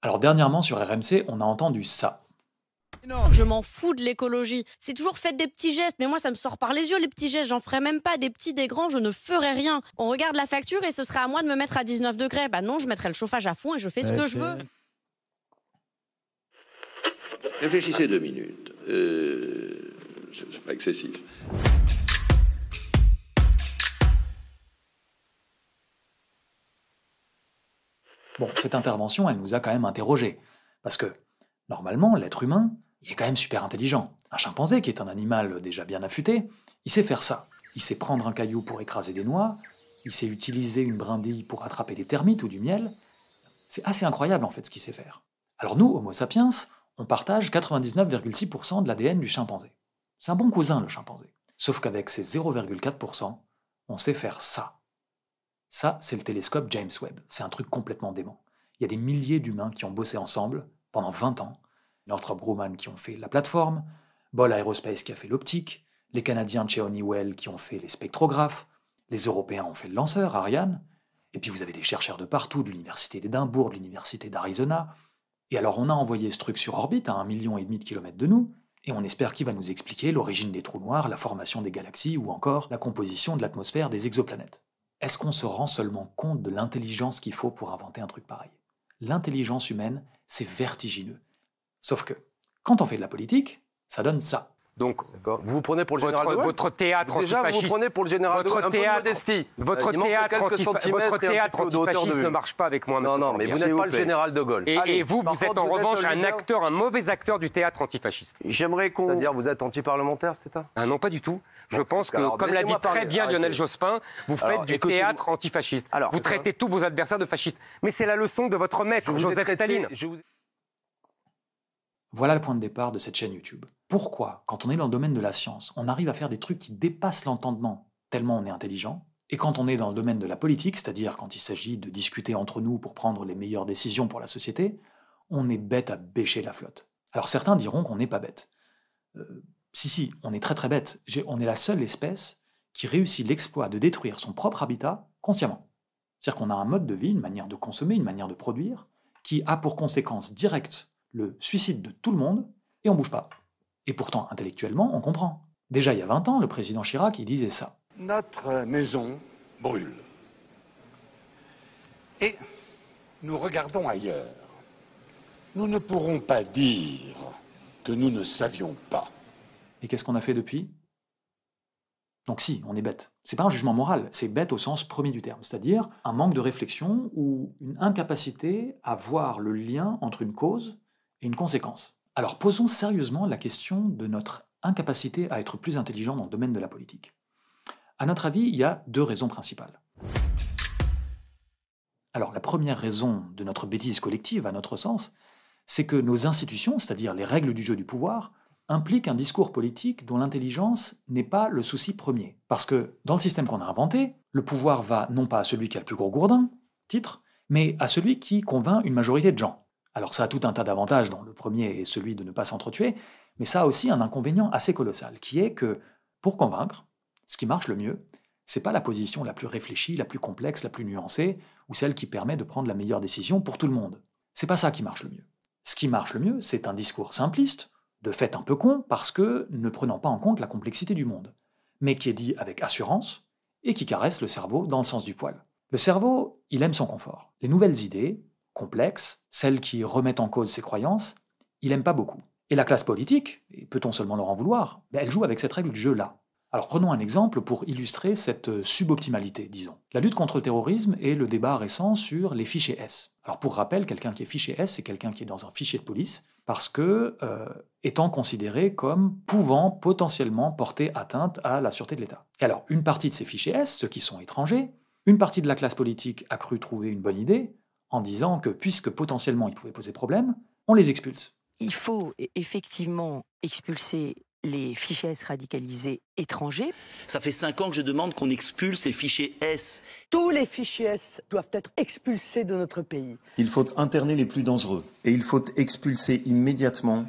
Alors dernièrement sur RMC, on a entendu ça. Je m'en fous de l'écologie. C'est toujours faites des petits gestes, mais moi ça me sort par les yeux les petits gestes. J'en ferai même pas des petits, des grands, je ne ferai rien. On regarde la facture et ce serait à moi de me mettre à 19 degrés. Bah non, je mettrai le chauffage à fond et je fais ce que je veux. Réfléchissez 2 minutes. C'est pas excessif. Bon, cette intervention, elle nous a quand même interrogés. Parce que, normalement, l'être humain, il est quand même super intelligent. Un chimpanzé, qui est un animal déjà bien affûté, il sait faire ça. Il sait prendre un caillou pour écraser des noix, il sait utiliser une brindille pour attraper des termites ou du miel. C'est assez incroyable en fait ce qu'il sait faire. Alors nous, Homo sapiens, on partage 99,6% de l'ADN du chimpanzé. C'est un bon cousin le chimpanzé. Sauf qu'avec ses 0,4%, on sait faire ça. Ça, c'est le télescope James Webb. C'est un truc complètement dément. Il y a des milliers d'humains qui ont bossé ensemble pendant 20 ans. Northrop Grumman qui ont fait la plateforme, Ball Aerospace qui a fait l'optique, les Canadiens de chez Honeywell qui ont fait les spectrographes, les Européens ont fait le lanceur, Ariane, et puis vous avez des chercheurs de partout, de l'université d'Édimbourg, de l'université d'Arizona. Et alors on a envoyé ce truc sur orbite à 1,5 million de kilomètres de nous, et on espère qu'il va nous expliquer l'origine des trous noirs, la formation des galaxies ou encore la composition de l'atmosphère des exoplanètes. Est-ce qu'on se rend seulement compte de l'intelligence qu'il faut pour inventer un truc pareil? L'intelligence humaine, c'est vertigineux. Sauf que, quand on fait de la politique, ça donne ça. Donc, vous vous prenez pour le général de Gaulle. Votre théâtre Déjà, antifasciste... vous vous prenez pour le général de Gaulle. Un peu de modestie. Votre théâtre antifasciste ne marche pas avec moi, monsieur. Non, mais vous n'êtes pas le général de Gaulle. Et vous êtes en revanche un mauvais acteur du théâtre antifasciste. J'aimerais qu'on... C'est-à-dire, vous êtes anti-parlementaire, c'est ça? Ah non, pas du tout. Je pense que, comme l'a dit très bien Lionel Jospin, vous faites du théâtre antifasciste. Vous traitez tous vos adversaires de fascistes. Mais c'est la leçon de votre maître, Joseph Staline. Voilà le point de départ de cette chaîne YouTube. Pourquoi, quand on est dans le domaine de la science, on arrive à faire des trucs qui dépassent l'entendement, tellement on est intelligent, et quand on est dans le domaine de la politique, c'est-à-dire quand il s'agit de discuter entre nous pour prendre les meilleures décisions pour la société, on est bête à bêcher la flotte. Alors certains diront qu'on n'est pas bête. Si, on est très très bête. On est la seule espèce qui réussit l'exploit de détruire son propre habitat consciemment. C'est-à-dire qu'on a un mode de vie, une manière de consommer, une manière de produire, qui a pour conséquence directe le suicide de tout le monde, et on bouge pas. Et pourtant, intellectuellement, on comprend. Déjà, il y a 20 ans, le président Chirac, il disait ça. Notre maison brûle. Et nous regardons ailleurs. Nous ne pourrons pas dire que nous ne savions pas. Et qu'est-ce qu'on a fait depuis? Donc si, on est bête. C'est pas un jugement moral, c'est bête au sens premier du terme, c'est-à-dire un manque de réflexion ou une incapacité à voir le lien entre une cause et une conséquence. Alors posons sérieusement la question de notre incapacité à être plus intelligent dans le domaine de la politique. À notre avis, il y a 2 raisons principales. Alors la première raison de notre bêtise collective, à notre sens, c'est que nos institutions, c'est-à-dire les règles du jeu du pouvoir, impliquent un discours politique dont l'intelligence n'est pas le souci premier. Parce que dans le système qu'on a inventé, le pouvoir va non pas à celui qui a le plus gros gourdin, titre, mais à celui qui convainc une majorité de gens. Alors ça a tout un tas d'avantages, dont le premier est celui de ne pas s'entretuer, mais ça a aussi un inconvénient assez colossal, qui est que, pour convaincre, ce qui marche le mieux, c'est pas la position la plus réfléchie, la plus complexe, la plus nuancée, ou celle qui permet de prendre la meilleure décision pour tout le monde. C'est pas ça qui marche le mieux. Ce qui marche le mieux, c'est un discours simpliste, de fait un peu con, parce que ne prenant pas en compte la complexité du monde, mais qui est dit avec assurance, et qui caresse le cerveau dans le sens du poil. Le cerveau, il aime son confort. Les nouvelles idées, complexes, celles qui remettent en cause ses croyances, il aime pas beaucoup. Et la classe politique, et peut-on seulement leur en vouloir, elle joue avec cette règle du jeu-là. Alors prenons un exemple pour illustrer cette suboptimalité, disons. La lutte contre le terrorisme et le débat récent sur les fichiers S. Alors pour rappel, quelqu'un qui est fiché S, c'est quelqu'un qui est dans un fichier de police, parce que, étant considéré comme pouvant potentiellement porter atteinte à la sûreté de l'État. Et alors, une partie de ces fichiers S, ceux qui sont étrangers, une partie de la classe politique a cru trouver une bonne idée, en disant que puisque potentiellement ils pouvaient poser problème, on les expulse. Il faut effectivement expulser les fichiers S radicalisés étrangers. Ça fait 5 ans que je demande qu'on expulse les fichiers S. Tous les fichiers S doivent être expulsés de notre pays. Il faut interner les plus dangereux et il faut expulser immédiatement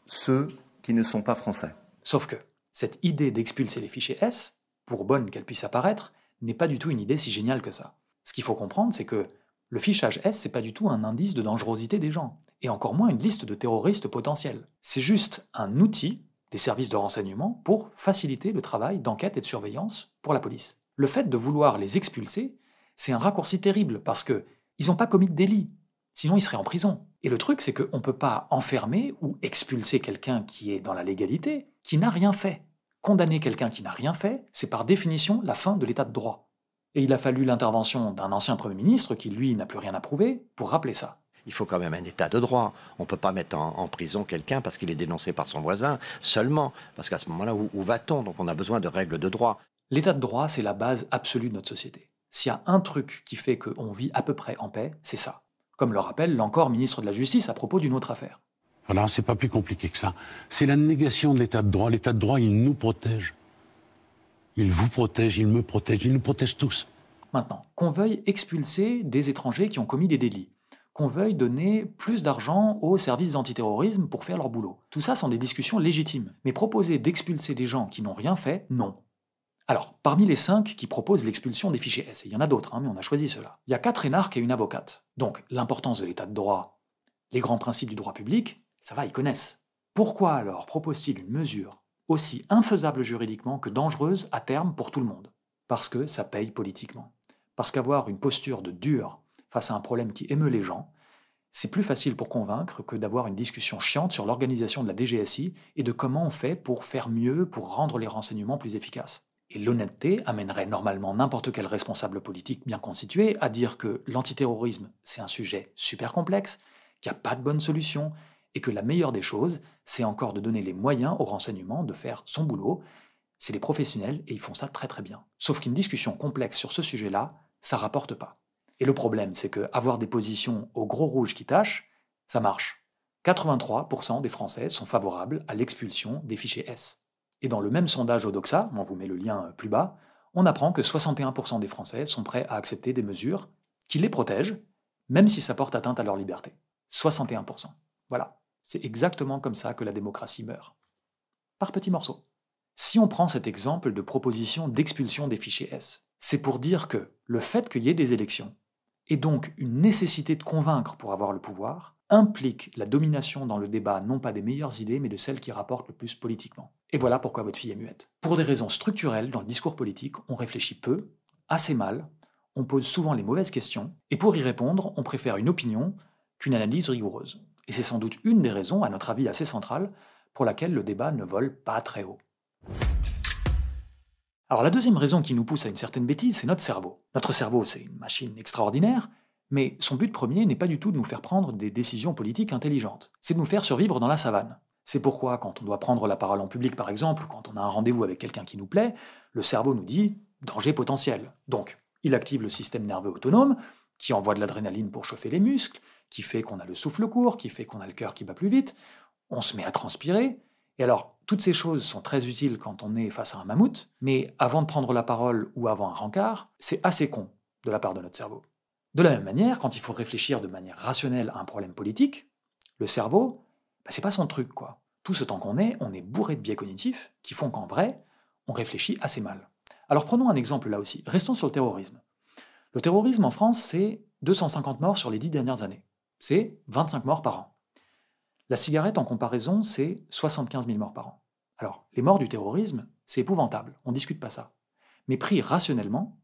ceux qui ne sont pas français. Sauf que cette idée d'expulser les fichiers S, pour bonne qu'elle puisse apparaître, n'est pas du tout une idée si géniale que ça. Ce qu'il faut comprendre, c'est que Le fichage S, c'est pas du tout un indice de dangerosité des gens, et encore moins une liste de terroristes potentiels. C'est juste un outil des services de renseignement pour faciliter le travail d'enquête et de surveillance pour la police. Le fait de vouloir les expulser, c'est un raccourci terrible parce que ils n'ont pas commis de délit, sinon ils seraient en prison. Et le truc, c'est qu'on ne peut pas enfermer ou expulser quelqu'un qui est dans la légalité, qui n'a rien fait. Condamner quelqu'un qui n'a rien fait, c'est par définition la fin de l'état de droit. Et il a fallu l'intervention d'un ancien Premier ministre qui, lui, n'a plus rien à prouver pour rappeler ça. Il faut quand même un état de droit. On ne peut pas mettre en prison quelqu'un parce qu'il est dénoncé par son voisin seulement. Parce qu'à ce moment-là, où va-t-on? Donc on a besoin de règles de droit. L'état de droit, c'est la base absolue de notre société. S'il y a un truc qui fait qu'on vit à peu près en paix, c'est ça. Comme le rappelle l'encore ministre de la Justice à propos d'une autre affaire. Alors c'est pas plus compliqué que ça. C'est la négation de l'état de droit. L'état de droit, il nous protège. Il vous protège, il me protège, il nous protège tous. Maintenant, qu'on veuille expulser des étrangers qui ont commis des délits, qu'on veuille donner plus d'argent aux services antiterrorisme pour faire leur boulot. Tout ça sont des discussions légitimes. Mais proposer d'expulser des gens qui n'ont rien fait, non. Alors, parmi les 5 qui proposent l'expulsion des fichiers S, et il y en a d'autres, mais on a choisi ceux-là, il y a 4 énarques et une avocate. Donc, l'importance de l'état de droit, les grands principes du droit public, ça va, ils connaissent. Pourquoi alors propose-t-il une mesure aussi infaisable juridiquement que dangereuse à terme pour tout le monde? Parce que ça paye politiquement. Parce qu'avoir une posture de dur face à un problème qui émeut les gens, c'est plus facile pour convaincre que d'avoir une discussion chiante sur l'organisation de la DGSI et de comment on fait pour faire mieux, pour rendre les renseignements plus efficaces. Et l'honnêteté amènerait normalement n'importe quel responsable politique bien constitué à dire que l'antiterrorisme, c'est un sujet super complexe, qu'il n'y a pas de bonne solution, et que la meilleure des choses, c'est encore de donner les moyens aux renseignements de faire son boulot. C'est des professionnels et ils font ça très très bien. Sauf qu'une discussion complexe sur ce sujet-là, ça rapporte pas. Et le problème, c'est qu'avoir des positions au gros rouge qui tâchent, ça marche. 83% des Français sont favorables à l'expulsion des fichiers S. Et dans le même sondage Odoxa, on vous met le lien plus bas, on apprend que 61% des Français sont prêts à accepter des mesures qui les protègent, même si ça porte atteinte à leur liberté. 61%. Voilà. C'est exactement comme ça que la démocratie meurt. Par petits morceaux. Si on prend cet exemple de proposition d'expulsion des fichiers S, c'est pour dire que le fait qu'il y ait des élections, et donc une nécessité de convaincre pour avoir le pouvoir, implique la domination dans le débat non pas des meilleures idées, mais de celles qui rapportent le plus politiquement. Et voilà pourquoi votre fille est muette. Pour des raisons structurelles, dans le discours politique, on réfléchit peu, assez mal, on pose souvent les mauvaises questions, et pour y répondre, on préfère une opinion qu'une analyse rigoureuse. Et c'est sans doute une des raisons, à notre avis assez centrale, pour laquelle le débat ne vole pas très haut. Alors la deuxième raison qui nous pousse à une certaine bêtise, c'est notre cerveau. Notre cerveau, c'est une machine extraordinaire, mais son but premier n'est pas du tout de nous faire prendre des décisions politiques intelligentes. C'est de nous faire survivre dans la savane. C'est pourquoi, quand on doit prendre la parole en public par exemple, quand on a un rendez-vous avec quelqu'un qui nous plaît, le cerveau nous dit « danger potentiel ». Donc, il active le système nerveux autonome, qui envoie de l'adrénaline pour chauffer les muscles, qui fait qu'on a le souffle court, qui fait qu'on a le cœur qui bat plus vite, on se met à transpirer. Et alors, toutes ces choses sont très utiles quand on est face à un mammouth, mais avant de prendre la parole ou avant un rencard, c'est assez con de la part de notre cerveau. De la même manière, quand il faut réfléchir de manière rationnelle à un problème politique, le cerveau, c'est pas son truc, quoi. Tout ce temps qu'on est, on est bourré de biais cognitifs qui font qu'en vrai, on réfléchit assez mal. Alors prenons un exemple là aussi. Restons sur le terrorisme. Le terrorisme en France, c'est 250 morts sur les 10 dernières années. C'est 25 morts par an. La cigarette, en comparaison, c'est 75 000 morts par an. Alors, les morts du terrorisme, c'est épouvantable, on ne discute pas ça. Mais pris rationnellement,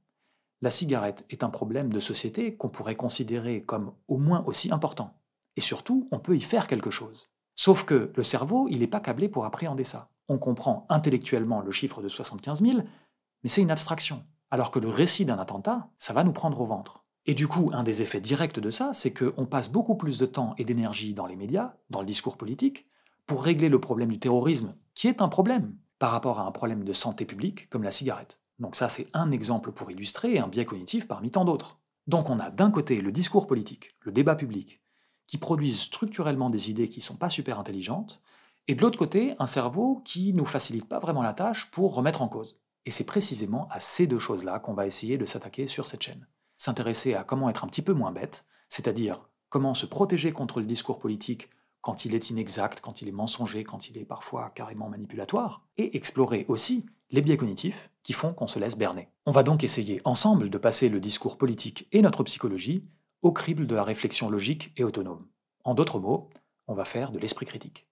la cigarette est un problème de société qu'on pourrait considérer comme au moins aussi important. Et surtout, on peut y faire quelque chose. Sauf que le cerveau, il n'est pas câblé pour appréhender ça. On comprend intellectuellement le chiffre de 75 000, mais c'est une abstraction. Alors que le récit d'un attentat, ça va nous prendre au ventre. Et du coup, un des effets directs de ça, c'est qu'on passe beaucoup plus de temps et d'énergie dans les médias, dans le discours politique, pour régler le problème du terrorisme, qui est un problème, par rapport à un problème de santé publique comme la cigarette. Donc ça, c'est un exemple pour illustrer un biais cognitif parmi tant d'autres. Donc on a d'un côté le discours politique, le débat public, qui produisent structurellement des idées qui ne sont pas super intelligentes, et de l'autre côté, un cerveau qui ne nous facilite pas vraiment la tâche pour remettre en cause. Et c'est précisément à ces deux choses-là qu'on va essayer de s'attaquer sur cette chaîne. S'intéresser à comment être un petit peu moins bête, c'est-à-dire comment se protéger contre le discours politique quand il est inexact, quand il est mensonger, quand il est parfois carrément manipulatoire, et explorer aussi les biais cognitifs qui font qu'on se laisse berner. On va donc essayer ensemble de passer le discours politique et notre psychologie au crible de la réflexion logique et autonome. En d'autres mots, on va faire de l'esprit critique.